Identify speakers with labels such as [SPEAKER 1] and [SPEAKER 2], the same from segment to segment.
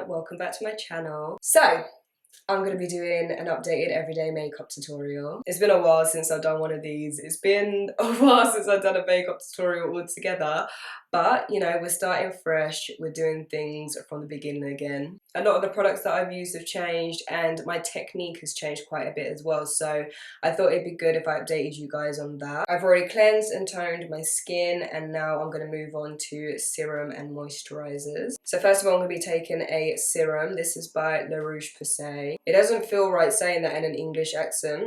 [SPEAKER 1] welcome back to my channel. So I'm going to be doing an updated everyday makeup tutorial. It's been a while since I've done one of these. It's been a while since I've done a makeup tutorial altogether. But, you know, we're starting fresh. We're doing things from the beginning again. A lot of the products that I've used have changed and my technique has changed quite a bit as well. So I thought it'd be good if I updated you guys on that. I've already cleansed and toned my skin and now I'm going to move on to serum and moisturisers. So first of all, I'm going to be taking a serum. This is by Roche-Posay. It doesn't feel right saying that in an English accent.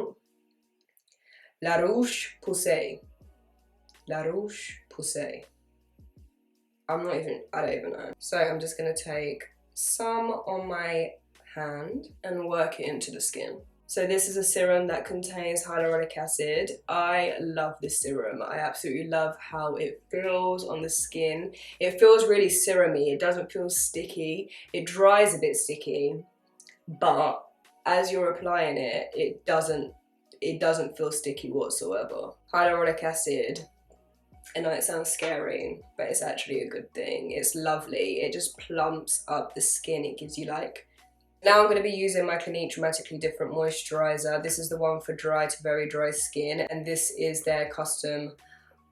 [SPEAKER 1] La Roche-Posay. La Roche-Posay. I don't even know. So I'm just going to take some on my hand and work it into the skin. So this is a serum that contains hyaluronic acid. I love this serum. I absolutely love how it feels on the skin. It feels really serumy. It doesn't feel sticky. It dries a bit sticky, but as you're applying it, it doesn't feel sticky whatsoever. Hyaluronic acid, I know it sounds scary, but it's actually a good thing. It's lovely. It just plumps up the skin. It gives you like... Now I'm going to be using my Clinique Dramatically Different Moisturiser. This is the one for dry to very dry skin, and this is their custom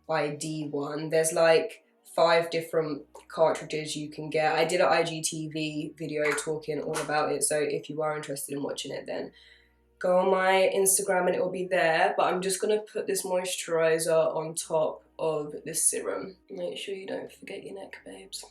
[SPEAKER 1] ID one. There's like 5 different cartridges you can get. I did an IGTV video talking all about it, so if you are interested in watching it, then go on my Instagram and it will be there. But I'm just going to put this moisturiser on top of this serum. Make sure you don't forget your neck, babes.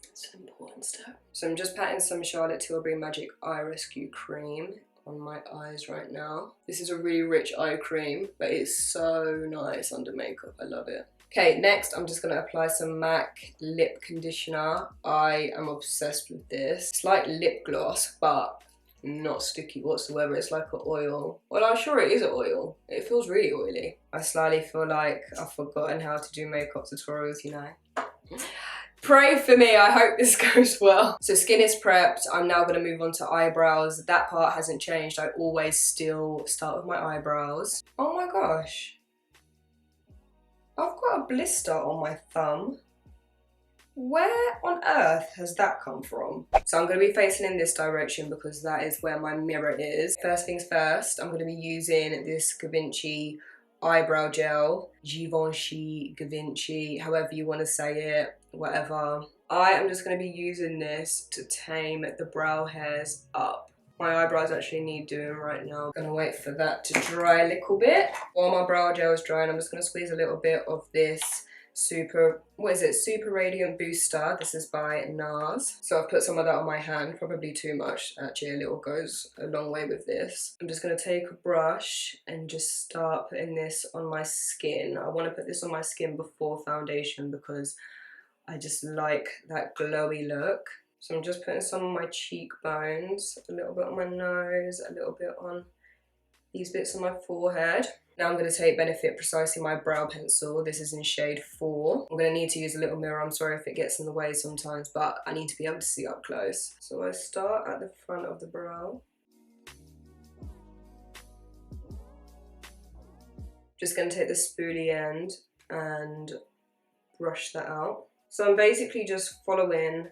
[SPEAKER 1] It's an important step. So I'm just patting some Charlotte Tilbury Magic Eye Rescue Cream on my eyes right now. This is a really rich eye cream, but it's so nice under makeup. I love it. Okay, next I'm just going to apply some MAC lip conditioner. I am obsessed with this. It's like lip gloss, but not sticky whatsoever. It's like an oil. Well, I'm sure it is an oil. It feels really oily. I slightly feel like I've forgotten how to do makeup tutorials, you know. Pray for me, I hope this goes well. So skin is prepped. I'm now going to move on to eyebrows. That part hasn't changed. I always still start with my eyebrows. Oh my gosh. I've got a blister on my thumb. Where on earth has that come from? So I'm going to be facing in this direction because that is where my mirror is. First things first, I'm going to be using this Givenchy eyebrow gel. Givenchy, however you want to say it, whatever. I am just going to be using this to tame the brow hairs up. My eyebrows actually need doing right now. I'm going to wait for that to dry a little bit. While my brow gel is drying, I'm just going to squeeze a little bit of this Super Radiant Booster. This is by Nars. So I've put some of that on my hand, probably too much. Actually, a little goes a long way with this. I'm just going to take a brush and just start putting this on my skin. I want to put this on my skin before foundation because I just like that glowy look. So I'm just putting some on my cheekbones, a little bit on my nose, a little bit on these bits on my forehead. Now I'm going to take Benefit Precisely my brow pencil. This is in shade 4. I'm going to need to use a little mirror. I'm sorry if it gets in the way sometimes, but I need to be able to see up close. So I start at the front of the brow. Just going to take the spoolie end and brush that out. So I'm basically just following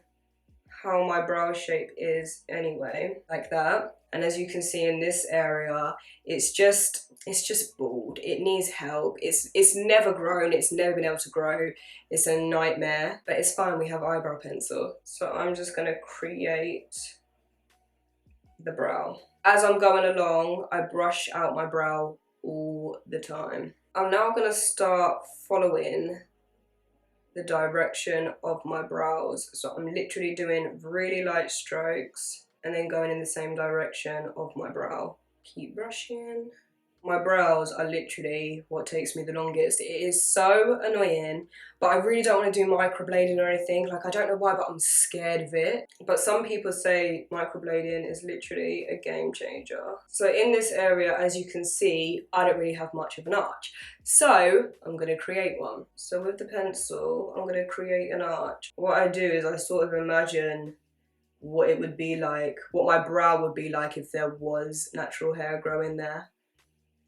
[SPEAKER 1] how my brow shape is anyway, like that. And as you can see in this area, it's just bald. It needs help. It's never grown. It's never been able to grow. It's a nightmare, but it's fine. We have eyebrow pencil. So I'm just gonna create the brow. As I'm going along, I brush out my brow all the time. I'm now gonna start following the direction of my brows. So I'm literally doing really light strokes and then going in the same direction of my brow. Keep brushing. My brows are literally what takes me the longest. It is so annoying, but I really don't want to do microblading or anything. Like, I don't know why, but I'm scared of it. But some people say microblading is literally a game changer. So in this area, as you can see, I don't really have much of an arch. So I'm going to create one. So with the pencil, I'm going to create an arch. What I do is I sort of imagine what it would be like, what my brow would be like if there was natural hair growing there.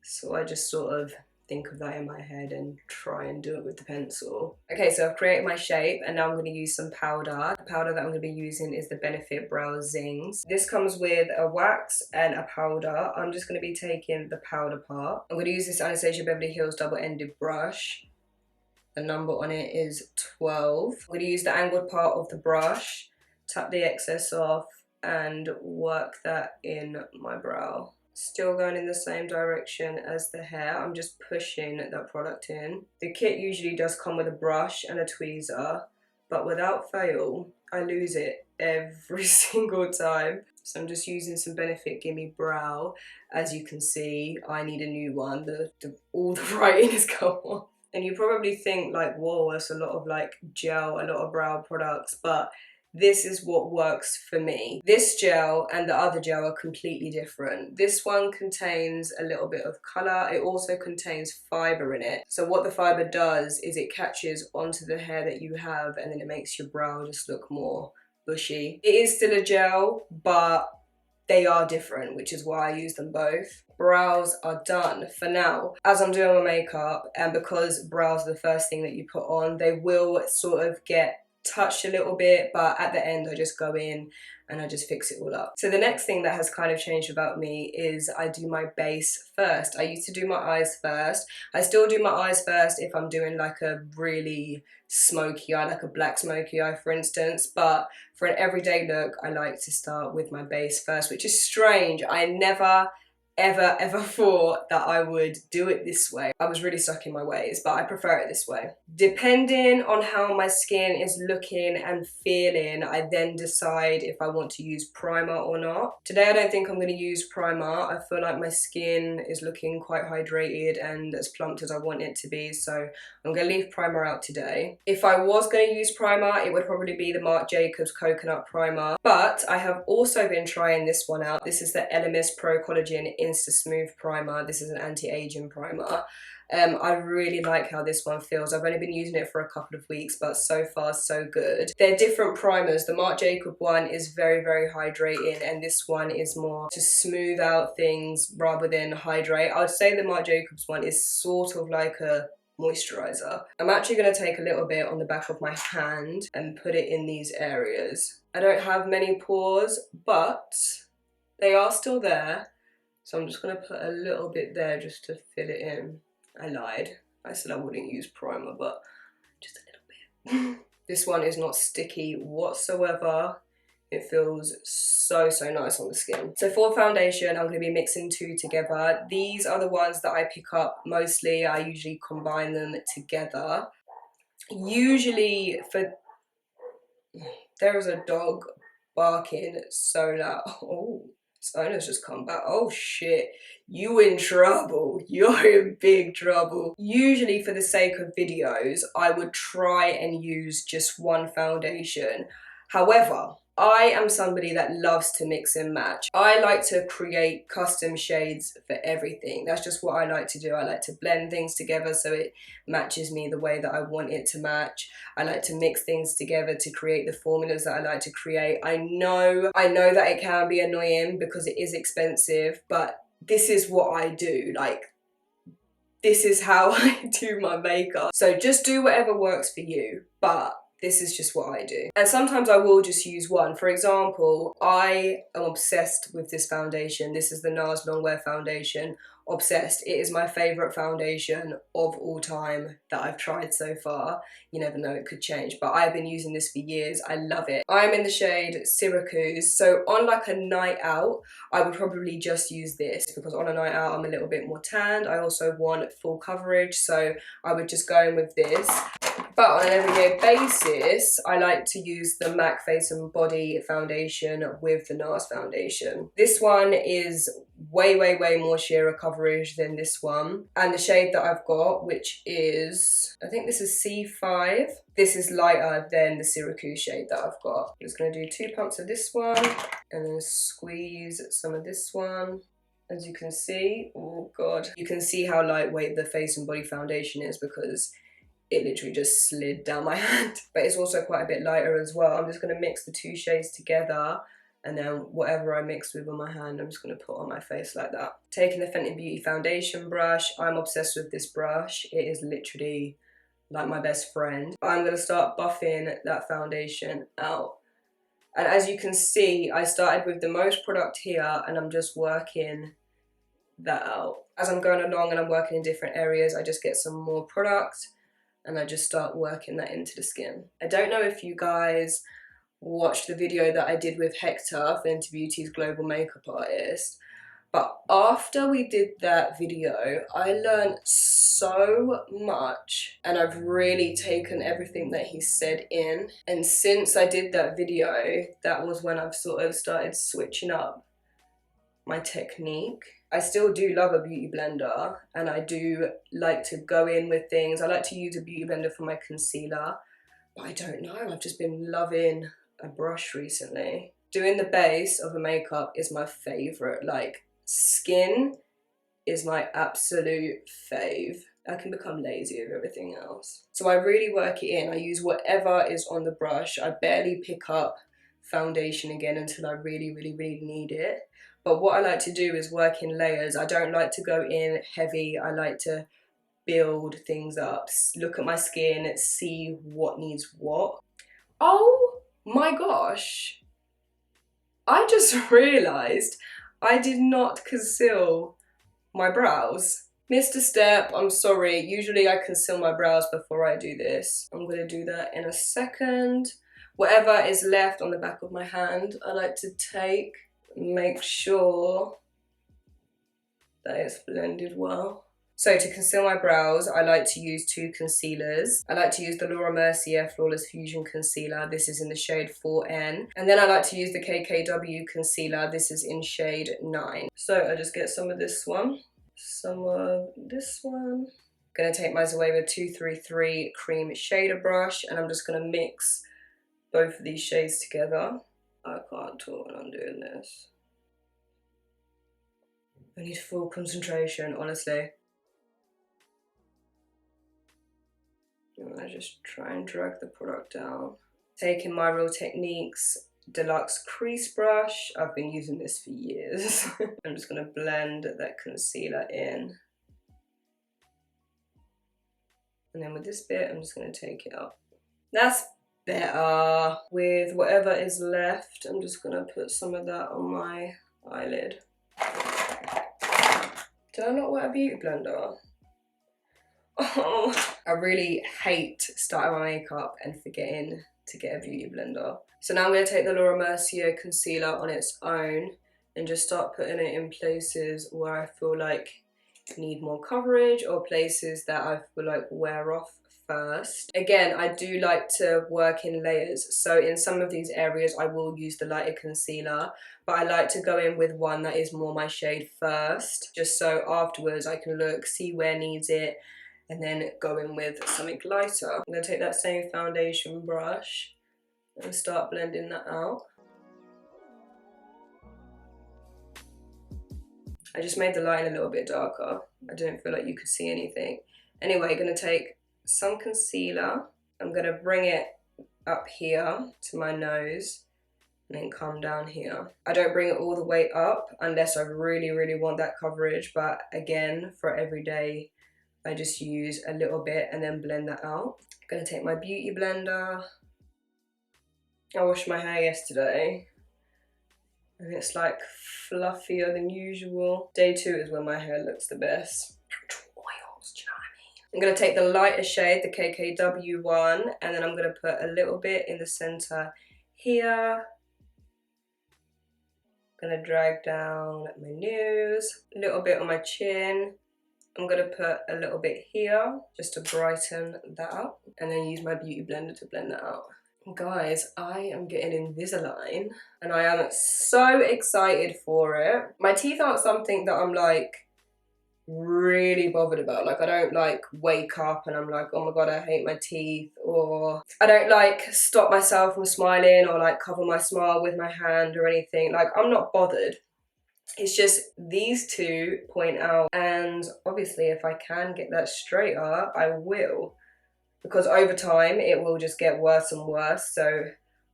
[SPEAKER 1] So I just sort of think of that in my head and try and do it with the pencil. Okay, so I've created my shape and now I'm going to use some powder. The powder that I'm going to be using is the Benefit Brow Zings. This comes with a wax and a powder. I'm just going to be taking the powder part. I'm going to use this Anastasia Beverly Hills double-ended brush. The number on it is 12. I'm going to use the angled part of the brush, tap the excess off and work that in my brow. Still going in the same direction as the hair. I'm just pushing that product in. The kit usually does come with a brush and a tweezer, but without fail, I lose it every single time. So I'm just using some Benefit Gimme Brow. As you can see, I need a new one. All the writing is gone. And you probably think like, whoa, that's a lot of like gel, a lot of brow products, but this is what works for me. This gel and the other gel are completely different. This one contains a little bit of colour. It also contains fibre in it. So what the fibre does is it catches onto the hair that you have and then it makes your brow just look more bushy. It is still a gel, but they are different, which is why I use them both. Brows are done for now. As I'm doing my makeup, and because brows are the first thing that you put on, they will sort of get touched a little bit, but at the end I just go in and I just fix it all up. So the next thing that has kind of changed about me is I do my base first. I used to do my eyes first. I still do my eyes first if I'm doing like a really smoky eye, like a black smoky eye for instance, but for an everyday look I like to start with my base first, which is strange. I never ever thought that I would do it this way. I was really stuck in my ways, but I prefer it this way. Depending on how my skin is looking and feeling, I then decide if I want to use primer or not. Today I don't think I'm going to use primer. I feel like my skin is looking quite hydrated and as plumped as I want it to be, so I'm going to leave primer out today. If I was going to use primer, it would probably be the Marc Jacobs Coconut Primer, but I have also been trying this one out. This is the Elemis Pro Collagen Insta-Smooth Primer. This is an anti-aging primer. I really like how this one feels. I've only been using it for a couple of weeks, but so far so good. They're different primers. The Marc Jacobs one is very hydrating, and this one is more to smooth out things rather than hydrate. I would say the Marc Jacobs one is sort of like a moisturiser. I'm actually going to take a little bit on the back of my hand and put it in these areas. I don't have many pores, but they are still there. So I'm just going to put a little bit there just to fill it in. I lied. I said I wouldn't use primer, but just a little bit. This one is not sticky whatsoever. It feels so nice on the skin. So for foundation, I'm going to be mixing two together. These are the ones that I pick up mostly. I usually combine them together. Usually for... There is a dog barking so loud. Oh. Owner's just come back. Oh shit, you in trouble. You're in big trouble. Usually for the sake of videos, I would try and use just one foundation. However, I am somebody that loves to mix and match. I like to create custom shades for everything. That's just what I like to do. I like to blend things together so it matches me the way that I want it to match. I like to mix things together to create the formulas that I like to create. I know that it can be annoying because it is expensive, but this is what I do. Like, this is how I do my makeup. So just do whatever works for you, but this is just what I do. And sometimes I will just use one. For example, I am obsessed with this foundation. This is the Nars Longwear foundation. Obsessed. It is my favourite foundation of all time that I've tried so far. You never know, it could change, but I've been using this for years. I love it. I'm in the shade Syracuse, so on like a night out, I would probably just use this because on a night out, I'm a little bit more tanned. I also want full coverage, so I would just go in with this. But on an everyday basis, I like to use the MAC Face and Body foundation with the Nars foundation. This one is way more sheerer coverage than this one. And the shade that I've got, which is, I think this is C5. This is lighter than the Syracuse shade that I've got. I'm just going to do 2 pumps of this one and then squeeze some of this one. As you can see, oh God, you can see how lightweight the Face and Body foundation is because it literally just slid down my hand. But it's also quite a bit lighter as well. I'm just going to mix the 2 shades together and then whatever I mix with on my hand, I'm just going to put on my face like that. Taking the Fenty Beauty foundation brush. I'm obsessed with this brush. It is literally like my best friend. I'm going to start buffing that foundation out. And as you can see, I started with the most product here, and I'm just working that out. As I'm going along and I'm working in different areas, I just get some more product and I just start working that into the skin. I don't know if you guys watched the video that I did with Hector, Fenty Beauty's global makeup artist, but after we did that video, I learned so much, and I've really taken everything that he said in. And since I did that video, that was when I've sort of started switching up my technique. I still do love a beauty blender, and I do like to go in with things. I like to use a beauty blender for my concealer, but I don't know, I've just been loving a brush recently. Doing the base of a makeup is my favourite. Like, skin is my absolute fave. I can become lazy with everything else. So I really work it in. I use whatever is on the brush. I barely pick up foundation again until I really need it. But what I like to do is work in layers. I don't like to go in heavy. I like to build things up, look at my skin, see what needs what. Oh my gosh, I just realised I did not conceal my brows. Missed a step, I'm sorry. Usually I conceal my brows before I do this. I'm gonna do that in a second. Whatever is left on the back of my hand, I like to make sure that it's blended well. So to conceal my brows, I like to use two concealers. I like to use the Mercier Flawless Fusion Concealer. This is in the shade 4N. And then I like to use the KKW Concealer. This is in shade 9. So I just get some of this one, some of this one. I'm gonna take my Zoeva 233 Cream Shader Brush, and I'm just gonna mix both of these shades together. I can't talk when I'm doing this. I need full concentration, honestly. And I just try and drag the product down. Taking my Real Techniques Deluxe Crease Brush. I've been using this for years. I'm just gonna blend that concealer in. And then with this bit, I'm just gonna take it up. That's better. With whatever is left, I'm just gonna put some of that on my eyelid. Did I not wear a beauty blender? Oh, I really hate starting my makeup and forgetting to get a beauty blender. So now I'm going to take the Laura Mercier concealer on its own and just start putting it in places where I feel like need more coverage, or places that I feel like wear off first. Again, I do like to work in layers, so in some of these areas I will use the lighter concealer, but I like to go in with one that is more my shade first, just so afterwards I can look, see where needs it, and then go in with something lighter. I'm going to take that same foundation brush and start blending that out. I just made the line a little bit darker. I didn't feel like you could see anything. Anyway, I'm going to take some concealer. I'm going to bring it up here to my nose and then come down here. I don't bring it all the way up unless I really want that coverage, but again, for every day, I just use a little bit and then blend that out. I'm going to take my beauty blender. I washed my hair yesterday and it's like fluffier than usual. Day 2 is when my hair looks the best. Natural oils, do you know what I mean? I'm going to take the lighter shade, the KKW one, and then I'm going to put a little bit in the center here. I'm going to drag down my nose, a little bit on my chin. I'm going to put a little bit here just to brighten that up, and then use my beauty blender to blend that out. Guys, I am getting Invisalign and I am so excited for it. My teeth aren't something that I'm like really bothered about. Like, I don't like wake up and I'm like, oh my god, I hate my teeth, or I don't like stop myself from smiling or like cover my smile with my hand or anything. Like, I'm not bothered. It's just these two point out, and obviously if I can get that straighter, I will. Because over time, it will just get worse and worse. So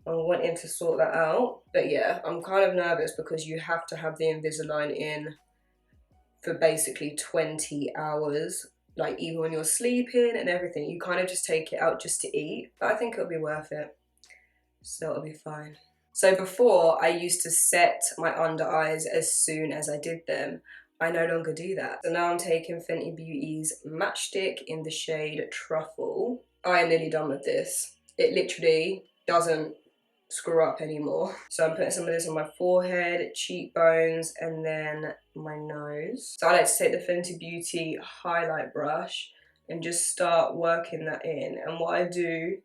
[SPEAKER 1] I'm wanting to sort that out. But yeah, I'm kind of nervous because you have to have the Invisalign in for basically 20 hours. Like even when you're sleeping and everything, you kind of just take it out just to eat. But I think it'll be worth it. So it'll be fine. So before, I used to set my under eyes as soon as I did them. I no longer do that. So now I'm taking Fenty Beauty's Matchstick in the shade Truffle. I am nearly done with this. It literally doesn't screw up anymore. So I'm putting some of this on my forehead, cheekbones, and then my nose. So I like to take the Fenty Beauty highlight brush and just start working that in. And what I do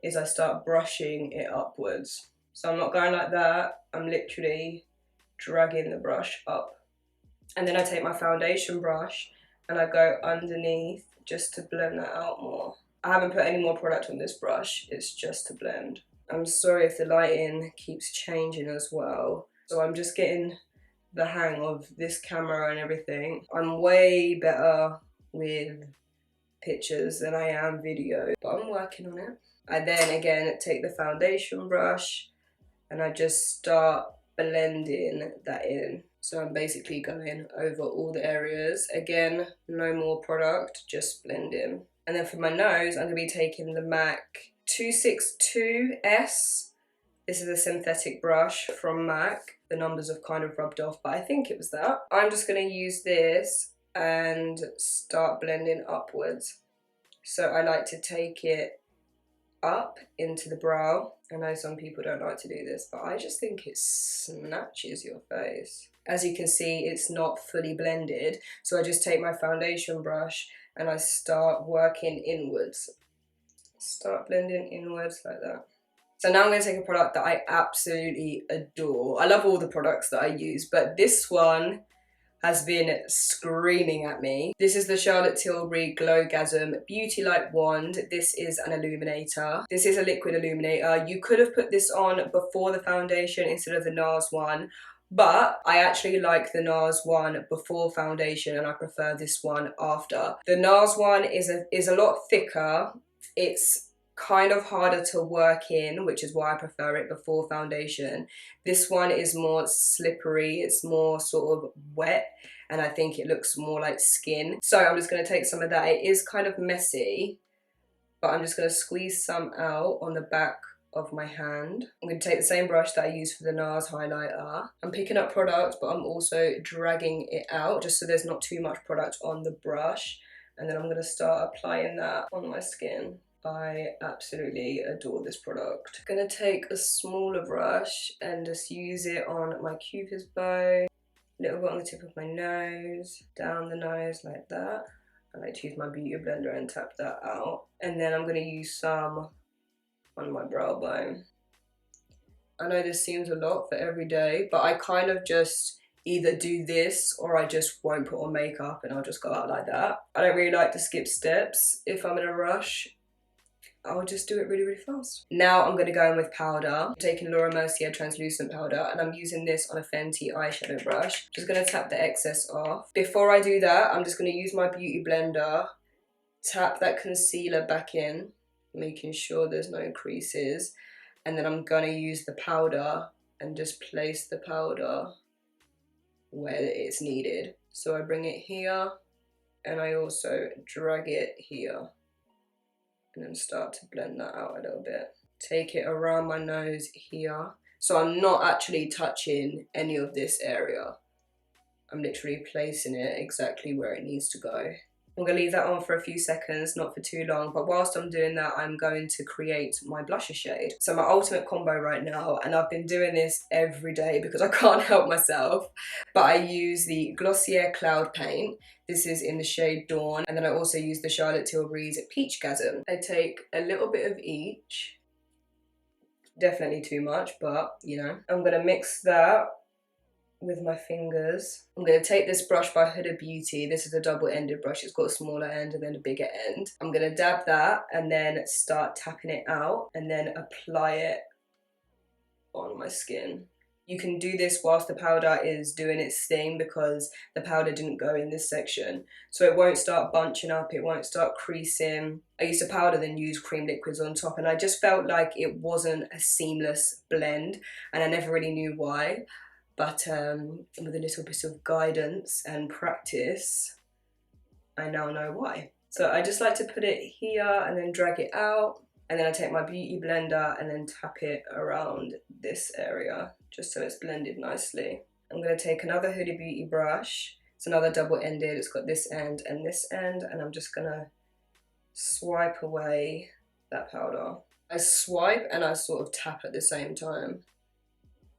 [SPEAKER 1] is I start brushing it upwards. So I'm not going like that, I'm literally dragging the brush up. And then I take my foundation brush and I go underneath just to blend that out more. I haven't put any more product on this brush, it's just to blend. I'm sorry if the lighting keeps changing as well. So I'm just getting the hang of this camera and everything. I'm way better with pictures than I am video, but I'm working on it. I then again take the foundation brush and I just start blending that in. So I'm basically going over all the areas. Again, no more product, just blend in. And then for my nose, I'm gonna be taking the MAC 262S. This is a synthetic brush from MAC. The numbers have kind of rubbed off, but I think it was that. I'm just gonna use this and start blending upwards. So I like to take it up into the brow. I know some people don't like to do this, but I just think it snatches your face. As you can see, it's not fully blended, so I just take my foundation brush and I start working inwards. Start blending inwards like that. So now I'm going to take a product that I absolutely adore. I love all the products that I use, but this one has been screaming at me. This is the Charlotte Tilbury Glowgasm Beauty Light Wand. This is an illuminator. This is a liquid illuminator. You could have put this on before the foundation instead of the Nars one, but I actually like the Nars one before foundation and I prefer this one after. The Nars one is a lot thicker. It's kind of harder to work in, which is why I prefer it before foundation. This one is more slippery, it's more sort of wet, and I think it looks more like skin. So I'm just going to take some of that. It is kind of messy, but I'm just going to squeeze some out on the back of my hand. I'm going to take the same brush that I used for the Nars highlighter. I'm picking up product, but I'm also dragging it out just so there's not too much product on the brush. And then I'm going to start applying that on my skin. I absolutely adore this product. I'm gonna take a smaller brush and just use it on my cupid's bow, a little bit on the tip of my nose, down the nose like that. I like to use my beauty blender and tap that out. And then I'm gonna use some on my brow bone. I know this seems a lot for every day, but I kind of just either do this or I just won't put on makeup and I'll just go out like that. I don't really like to skip steps if I'm in a rush. I'll just do it really, really fast. Now I'm going to go in with powder. I'm taking Laura Mercier translucent powder and I'm using this on a Fenty eyeshadow brush. Just going to tap the excess off. Before I do that, I'm just going to use my beauty blender, tap that concealer back in, making sure there's no creases. And then I'm going to use the powder and just place the powder where it's needed. So I bring it here and I also drag it here. And then start to blend that out a little bit. Take it around my nose here. So I'm not actually touching any of this area. I'm literally placing it exactly where it needs to go. I'm gonna leave that on for a few seconds, not for too long, but whilst I'm doing that, I'm going to create my blusher shade. So my ultimate combo right now, and I've been doing this every day because I can't help myself, but I use the Glossier Cloud Paint. This is in the shade Dawn, and then I also use the Charlotte Tilbury's Peachgasm. I take a little bit of each, definitely too much, but you know. I'm gonna mix that with my fingers. I'm going to take this brush by Huda Beauty. This is a double-ended brush. It's got a smaller end and then a bigger end. I'm going to dab that and then start tapping it out and then apply it on my skin. You can do this whilst the powder is doing its thing because the powder didn't go in this section. So it won't start bunching up, it won't start creasing. I used to powder then use cream liquids on top, and I just felt like it wasn't a seamless blend, and I never really knew why. But with a little bit of guidance and practice, I now know why. So I just like to put it here and then drag it out. And then I take my beauty blender and then tap it around this area, just so it's blended nicely. I'm going to take another Huda Beauty brush. It's another double-ended. It's got this end, and I'm just going to swipe away that powder. I swipe and I sort of tap at the same time.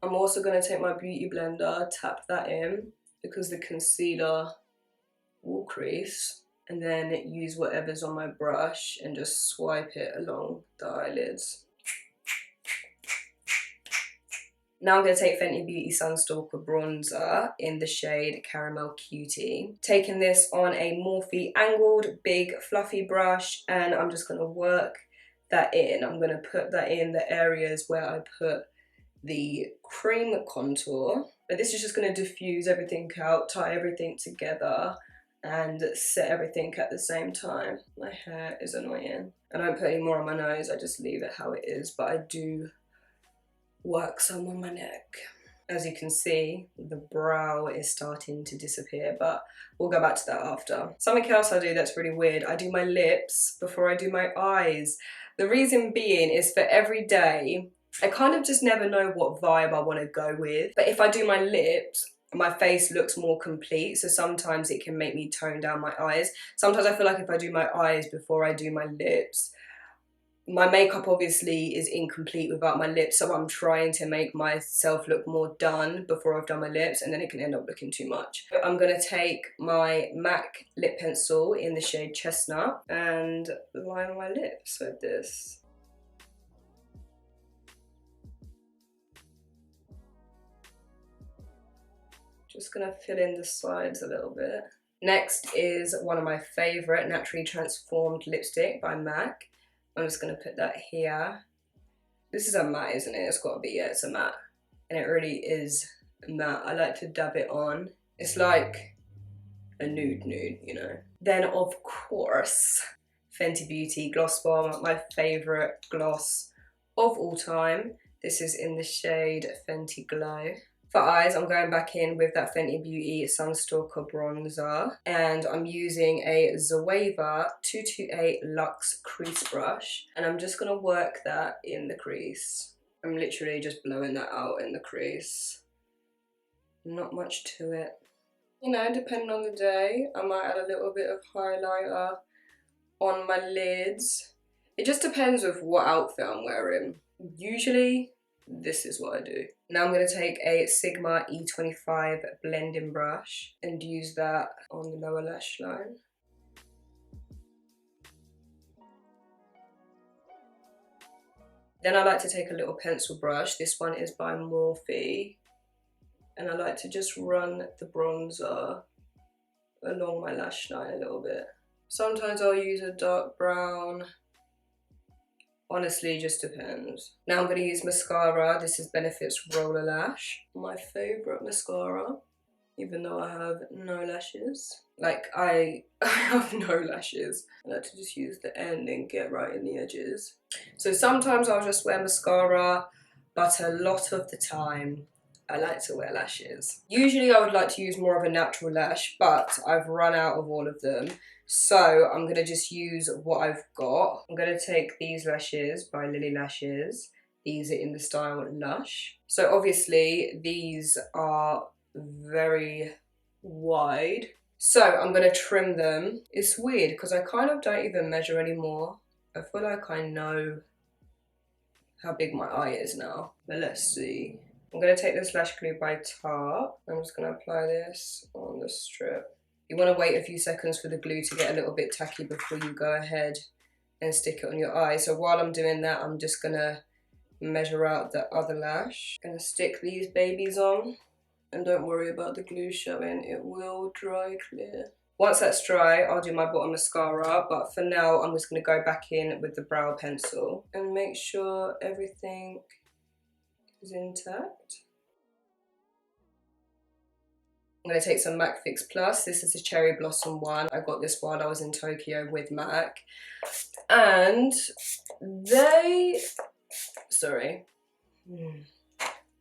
[SPEAKER 1] I'm also going to take my beauty blender, tap that in, because the concealer will crease, and then use whatever's on my brush and just swipe it along the eyelids. Now I'm going to take Fenty Beauty Sunstalker Bronzer in the shade Caramel Cutie. Taking this on a Morphe angled, big, fluffy brush, and I'm just going to work that in. I'm going to put that in the areas where I put the cream contour. But this is just going to diffuse everything out, tie everything together, and set everything at the same time. My hair is annoying. I don't put any more on my nose, I just leave it how it is, but I do work some on my neck. As you can see, the brow is starting to disappear, but we'll go back to that after. Something else I do that's really weird, I do my lips before I do my eyes. The reason being is for every day, I kind of just never know what vibe I want to go with, but if I do my lips, my face looks more complete, so sometimes it can make me tone down my eyes. Sometimes I feel like if I do my eyes before I do my lips, my makeup obviously is incomplete without my lips, so I'm trying to make myself look more done before I've done my lips, and then it can end up looking too much. I'm going to take my MAC lip pencil in the shade Chestnut and line my lips with this. Just gonna fill in the sides a little bit. Next is one of my favourite Naturally Transformed lipstick by MAC. I'm just gonna put that here. This is a matte, isn't it? It's gotta be, yeah, it's a matte. And it really is matte. I like to dab it on. It's like a nude, you know. Then of course, Fenty Beauty Gloss Bomb, my favourite gloss of all time. This is in the shade Fenty Glow. For eyes, I'm going back in with that Fenty Beauty Sunstalker Bronzer, and I'm using a Zoeva 228 Luxe Crease Brush, and I'm just going to work that in the crease. I'm literally just blowing that out in the crease. Not much to it. You know, depending on the day, I might add a little bit of highlighter on my lids. It just depends with what outfit I'm wearing. Usually, this is what I do. Now I'm going to take a Sigma E25 blending brush and use that on the lower lash line. Then I like to take a little pencil brush. This one is by Morphe. And I like to just run the bronzer along my lash line a little bit. Sometimes I'll use a dark brown. Honestly, just depends. Now I'm going to use mascara. This is Benefit's Roller Lash. My favourite mascara, even though I have no lashes. Like, I have no lashes. I like to just use the end and get right in the edges. So sometimes I'll just wear mascara, but a lot of the time, I like to wear lashes. Usually I would like to use more of a natural lash, but I've run out of all of them. So I'm going to just use what I've got. I'm going to take these lashes by Lily Lashes. These are in the style Lush. So obviously these are very wide. So I'm going to trim them. It's weird because I kind of don't even measure anymore. I feel like I know how big my eye is now. But let's see. I'm going to take this lash glue by Tarte. I'm just going to apply this on the strip. You want to wait a few seconds for the glue to get a little bit tacky before you go ahead and stick it on your eye. So while I'm doing that, I'm just going to measure out the other lash. I'm going to stick these babies on. And don't worry about the glue showing, it will dry clear. Once that's dry, I'll do my bottom mascara, but for now, I'm just going to go back in with the brow pencil and make sure everything is intact. I'm going to take some MAC Fix Plus. This is a Cherry Blossom one. I got this while I was in Tokyo with MAC. And they... Sorry.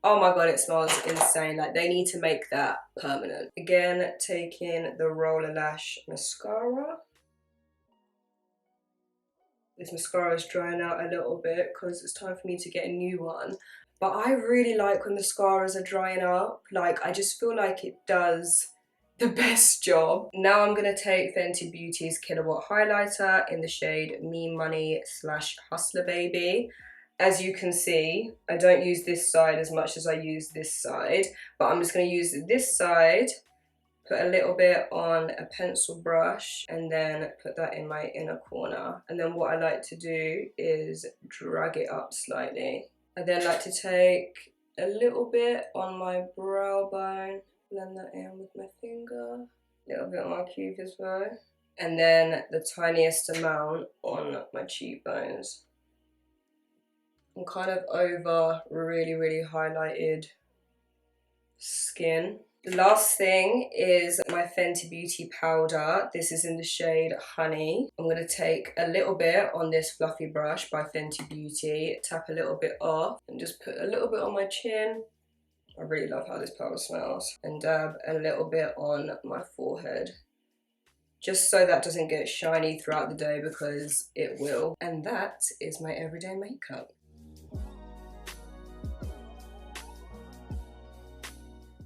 [SPEAKER 1] Oh my god, it smells insane. Like, they need to make that permanent. Again, taking the Roller Lash Mascara. This mascara is drying out a little bit because it's time for me to get a new one. But I really like when mascaras are drying up. Like, I just feel like it does the best job. Now I'm going to take Fenty Beauty's Kilowatt Highlighter in the shade Me Money / Hustler Baby. As you can see, I don't use this side as much as I use this side, but I'm just going to use this side, put a little bit on a pencil brush, and then put that in my inner corner. And then what I like to do is drag it up slightly. I then like to take a little bit on my brow bone, blend that in with my finger, a little bit on my cube as well, and then the tiniest amount on my cheekbones. I'm kind of over really highlighted skin. The last thing is my Fenty Beauty powder. This is in the shade Honey. I'm going to take a little bit on this fluffy brush by Fenty Beauty, tap a little bit off, and just put a little bit on my chin. I really love how this powder smells. And dab a little bit on my forehead, just so that doesn't get shiny throughout the day, because it will. And that is my everyday makeup.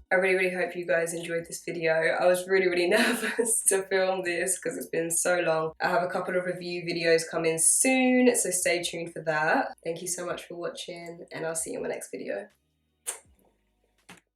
[SPEAKER 1] I really hope you guys enjoyed this video. I was really nervous to film this because it's been so long. I have a couple of review videos coming soon, so stay tuned for that. Thank you so much for watching, and I'll see you in my next video.